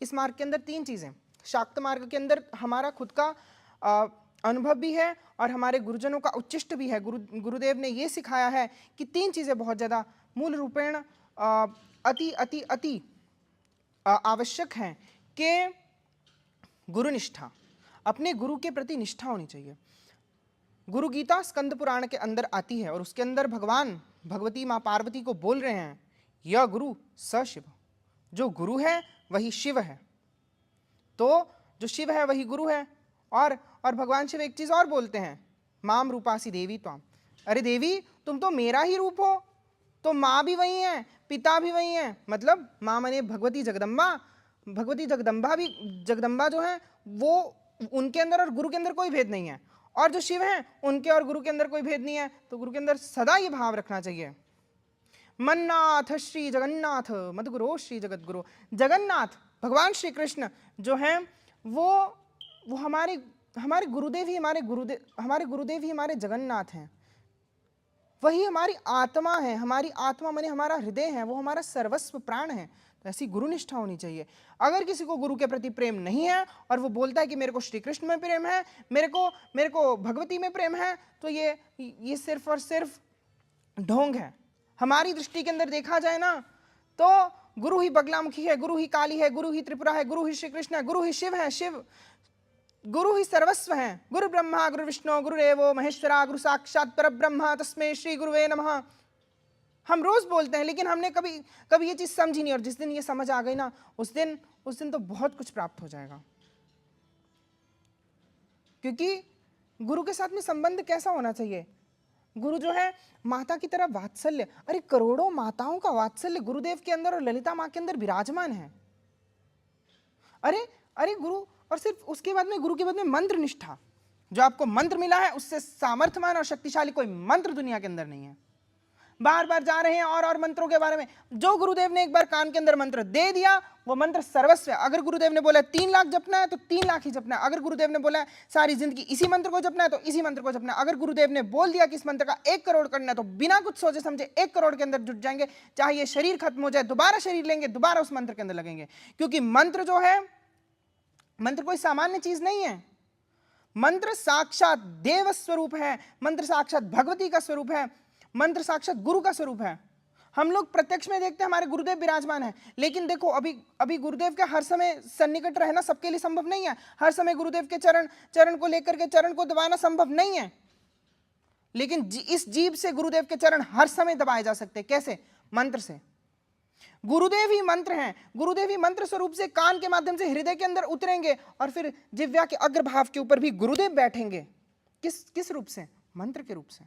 इस मार्ग के अंदर तीन चीजें, शाक्त मार्ग के अंदर हमारा खुद का अनुभव भी है और हमारे गुरुजनों का उच्चिष्ट भी है। गुरुदेव ने ये सिखाया है कि तीन चीजें बहुत ज्यादा मूल रूपेण अति अति अति आवश्यक हैं कि गुरुनिष्ठा, अपने गुरु के प्रति निष्ठा होनी चाहिए। गुरु गीता स्कंद पुराण के अंदर आती है और उसके अंदर भगवान भगवती माँ पार्वती को बोल रहे हैं, यह गुरु स शिव, जो गुरु है वही शिव है। तो जो शिव है वही गुरु है। और भगवान शिव एक चीज और बोलते हैं, माम रूपासी देवी त्वाम, अरे देवी तुम तो मेरा ही रूप हो। तो माँ भी वही है, पिता भी वही है, मतलब माँ माने भगवती जगदम्बा, भगवती जगदम्बा भी, जगदम्बा जो है वो उनके अंदर और गुरु के अंदर कोई भेद नहीं है, और जो शिव हैं उनके और गुरु के अंदर कोई भेद नहीं है। तो गुरु के अंदर सदा ये भाव रखना चाहिए, मन्नाथ श्री जगन्नाथ मदगुरो श्री जगतगुरु। जगन्नाथ भगवान श्री कृष्ण जो हैं वो हमारे गुरुदेव ही हमारे गुरुदेव ही हमारे जगन्नाथ हैं। वही हमारी आत्मा है, हमारी आत्मा माने हमारा हृदय है, वो हमारा सर्वस्व प्राण है। तो ऐसी गुरुनिष्ठा होनी चाहिए। अगर किसी को गुरु के प्रति प्रेम नहीं है और वो बोलता है कि मेरे को श्री कृष्ण में प्रेम है, मेरे को भगवती में प्रेम है, तो ये सिर्फ और सिर्फ ढोंग है। हमारी दृष्टि के अंदर देखा जाए ना तो गुरु ही बगलामुखी है, गुरु ही काली है, गुरु ही त्रिपुरा है, गुरु ही श्री कृष्ण है, गुरु ही शिव है, गुरु ही सर्वस्व है। गुरु ब्रह्मा गुरु विष्णु गुरुदेवो महेश्वरा गुरु साक्षात परब्रह्म तस्मै श्री गुरुवे नमः। हम रोज बोलते हैं लेकिन हमने कभी ये चीज समझी नहीं, और जिस दिन ये समझ आ गई ना उस दिन तो बहुत कुछ प्राप्त हो जाएगा। क्योंकि गुरु के साथ में संबंध कैसा होना चाहिए, गुरु जो है माता की तरह वात्सल्य, अरे करोड़ों माताओं का वात्सल्य गुरुदेव के अंदर और ललिता माँ के अंदर विराजमान है। अरे गुरु, और सिर्फ उसके बाद में गुरु के बाद में मंत्र निष्ठा, जो आपको मंत्र मिला है उससे सामर्थ्यवान और शक्तिशाली कोई मंत्र दुनिया के अंदर नहीं है। बार बार जा रहे हैं और मंत्रों के बारे में, जो गुरुदेव ने एक बार कान के अंदर मंत्र दे दिया वो मंत्र सर्वस्व है। अगर गुरुदेव ने बोला 3 लाख जपना है तो 3 लाख ही जपना है। अगर गुरुदेव ने बोला सारी जिंदगी इसी मंत्र को जपना है तो इसी मंत्र को जपना है। अगर गुरुदेव ने बोल दिया कि इस मंत्र का 1 करोड़ करना है तो बिना कुछ सोचे समझे 1 करोड़ के अंदर जुट जाएंगे, चाहे ये शरीर खत्म हो जाए, दोबारा शरीर लेंगे, दोबारा उस मंत्र के अंदर लगेंगे। क्योंकि मंत्र जो है, मंत्र कोई सामान्य चीज नहीं है। मंत्र साक्षात देव स्वरूप है, मंत्र साक्षात भगवती का स्वरूप है, मंत्र साक्षात गुरु का स्वरूप है। हम लोग प्रत्यक्ष में देखते हैं हमारे गुरुदेव विराजमान है, लेकिन देखो अभी गुरुदेव के हर समय सन्निकट रहना सबके लिए संभव नहीं है। हर समय गुरुदेव के चरण को लेकर के चरण को दबाना संभव नहीं है, लेकिन इस जीभ से गुरुदेव के चरण हर समय दबाए जा सकते हैं। कैसे? मंत्र से। गुरुदेव ही मंत्र हैं, गुरुदेव ही मंत्र स्वरूप से कान के माध्यम से हृदय के अंदर उतरेंगे और फिर जिह्वा के अग्रभाग के ऊपर भी गुरुदेव बैठेंगे। किस रूप से? मंत्र के रूप से।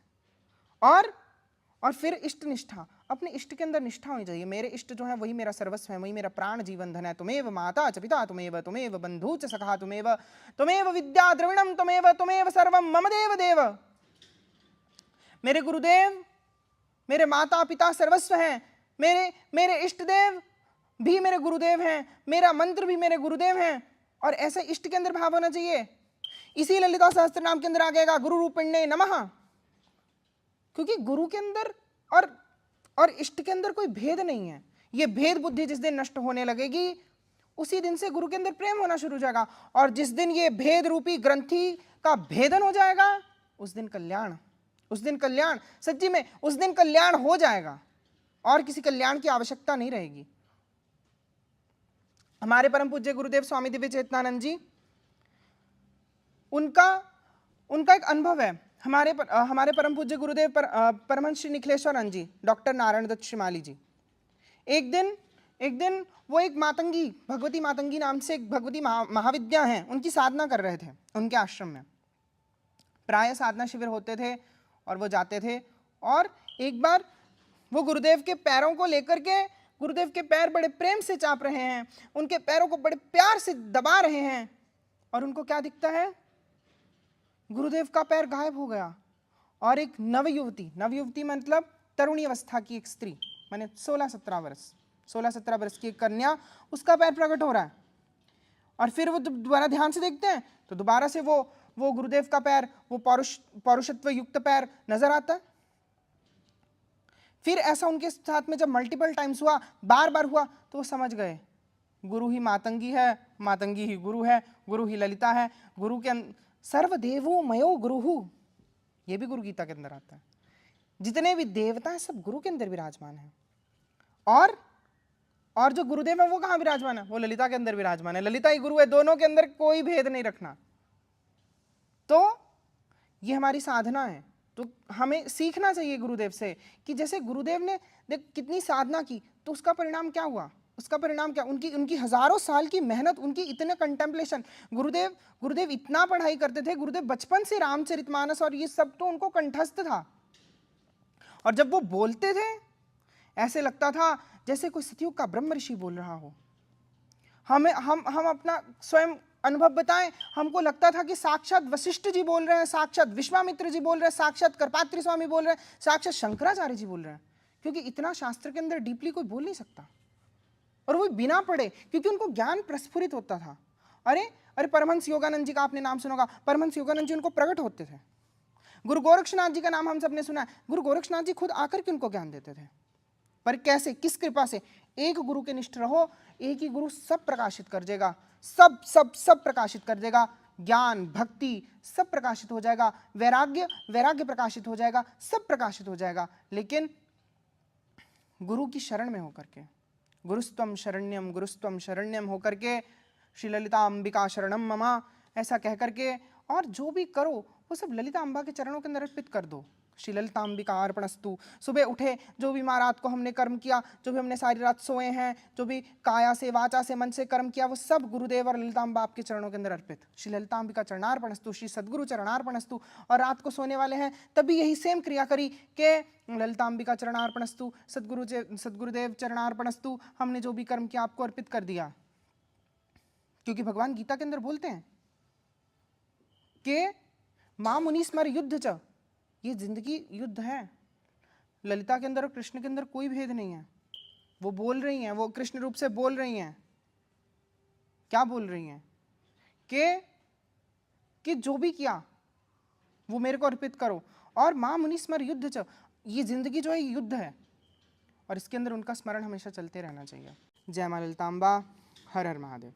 और फिर इष्ट निष्ठा, अपने इष्ट के अंदर निष्ठा होनी चाहिए। मेरे इष्ट जो है वही मेरा सर्वस्व है, वही मेरा प्राण जीवन धन है। तुमेव माता च पिता तुमेव बंधु च सखा तुमेव विद्या द्रविणम तुमेव सर्वम मम देव देव। मेरे गुरुदेव मेरे माता पिता सर्वस्व हैं, मेरे इष्ट देव भी मेरे गुरुदेव हैं, मेरा मंत्र भी मेरे गुरुदेव हैं। और ऐसे इष्ट के अंदर भाव होना चाहिए। इसी ललिता सहस्त्र नाम के अंदर आ गएगा गुरु रूपिण्ये नमः, क्योंकि गुरु के अंदर और इष्ट के अंदर कोई भेद नहीं है। ये भेद बुद्धि जिस दिन नष्ट होने लगेगी उसी दिन से गुरु के अंदर प्रेम होना शुरू हो जाएगा। और जिस दिन ये भेद रूपी ग्रंथि का भेदन हो जाएगा उस दिन कल्याण सच्ची में उस दिन कल्याण हो जाएगा और किसी कल्याण की आवश्यकता नहीं रहेगी। हमारे परम पूज्य गुरुदेव स्वामी दिव्य चेतनानंद जी, उनका एक अनुभव है। हमारे परम पूज्य गुरुदेव परमहंस श्री निखिलेश्वरानंद जी, डॉक्टर नारायण दत्त श्रीमाली जी, एक दिन वो एक मातंगी, भगवती मातंगी नाम से एक भगवती महाविद्या हैं, उनकी साधना कर रहे थे उनके आश्रम में। प्राय साधना शिविर होते थे और वो जाते थे। और एक बार वो गुरुदेव के पैरों को लेकर के, गुरुदेव के पैर बड़े प्रेम से चाप रहे हैं, उनके पैरों को बड़े प्यार से दबा रहे हैं, और उनको क्या दिखता है? गुरुदेव का पैर गायब हो गया और एक नवयुवती मतलब तरुणी अवस्था की एक स्त्री, माने 16-17 वर्ष की एक कन्या, उसका पैर प्रकट हो रहा है। और फिर वो दोबारा ध्यान से देखते हैं तो दोबारा से वो गुरुदेव का पैर, वो पौरुषत्व युक्त पैर नजर आता है। फिर ऐसा उनके साथ में जब मल्टीपल टाइम्स हुआ, बार बार हुआ, तो वो समझ गए गुरु ही मातंगी है, मातंगी ही गुरु है, गुरु ही ललिता है, गुरु के सर्वदेवो मयो गुरुहु, ये भी गुरु गीता के अंदर आता है। जितने भी देवता हैं सब गुरु के अंदर विराजमान है। और जो गुरुदेव है वो कहाँ विराजमान है? वो ललिता के अंदर विराजमान है। ललिता ही गुरु है, दोनों के अंदर कोई भेद नहीं रखना। तो ये हमारी साधना है। तो हमें सीखना चाहिए गुरुदेव से कि जैसे गुरुदेव ने देख कितनी साधना की, तो उसका परिणाम क्या हुआ? उसका परिणाम क्या? उनकी हजारों साल की मेहनत, उनकी इतने कंटेम्पलेशन। गुरुदेव इतना पढ़ाई करते थे। गुरुदेव बचपन से रामचरितमानस और ये सब तो उनको कंठस्थ था, और जब वो बोलते थे ऐसे लगता था जैसे कोई सतयुग का ब्रह्म ऋषि बोल रहा हो। हम अपना स्वयं अनुभव बताएं, हमको लगता था कि साक्षात वशिष्ठ जी बोल रहे हैं, साक्षात विश्वामित्र जी बोल रहे हैं, साक्षात करपात्री स्वामी बोल रहे हैं, साक्षात शंकराचार्य जी बोल रहे हैं, क्योंकि इतना शास्त्र के अंदर डीपली कोई बोल नहीं सकता, और वो बिना पढ़े, क्योंकि उनको ज्ञान प्रस्फुरित होता था। अरे परमहंस योगानंद जी का आपने नाम सुना होगा। परमहंस योगानंद जी उनको प्रकट होते थे। गुरु गोरक्षनाथ जी का नाम हम सबने सुना है। गुरु गोरक्षनाथ जी खुद आकर के उनको ज्ञान देते थे, पर कैसे, किस कृपा से? एक गुरु के निष्ठ रहो, एक ही गुरु सब प्रकाशित कर देगा, सब प्रकाशित कर देगा। ज्ञान, भक्ति सब प्रकाशित हो जाएगा, वैराग्य प्रकाशित हो जाएगा, सब प्रकाशित हो जाएगा। लेकिन गुरु की शरण में होकर के, गुरुस्त्वम शरण्यम होकर के, श्री ललिता अंबिका शरणम ममा ऐसा कह करके, और जो भी करो वो सब ललिता अंबा के चरणों के अंदर अर्पित कर दो। श्री ललिता अंबिका अर्पणस्तु। सुबह उठे, जो भी माँ रात को हमने कर्म किया, जो भी हमने सारी रात सोए हैं, जो भी काया से, वाचा से, मन से कर्म किया, वो सब गुरुदेव और ललिता अंबा आपके चरणों के अंदर अर्पित। श्री ललिता अंबिका चरणार्पणस्तु, श्री सद्गुरु चरणार्पणस्तु। और रात को सोने वाले हैं तब भी यही सेम क्रिया करी कि ललिता अंबिका चरणार्पणस्तु, सद्गुरुदेव चरणार्पणस्तु। हमने जो भी कर्म किया आपको अर्पित कर दिया, क्योंकि भगवान गीता के अंदर बोलते हैं कि मां मुनि स्मर युद्ध च, ये जिंदगी युद्ध है। ललिता के अंदर और कृष्ण के अंदर कोई भेद नहीं है। वो बोल रही हैं, वो कृष्ण रूप से बोल रही हैं। क्या बोल रही हैं? कि जो भी किया वो मेरे को अर्पित करो। और मां मुनि स्मर युद्ध च, ये जिंदगी जो है युद्ध है, और इसके अंदर उनका स्मरण हमेशा चलते रहना चाहिए। जय मां ललितांबा। हर हर महादेव।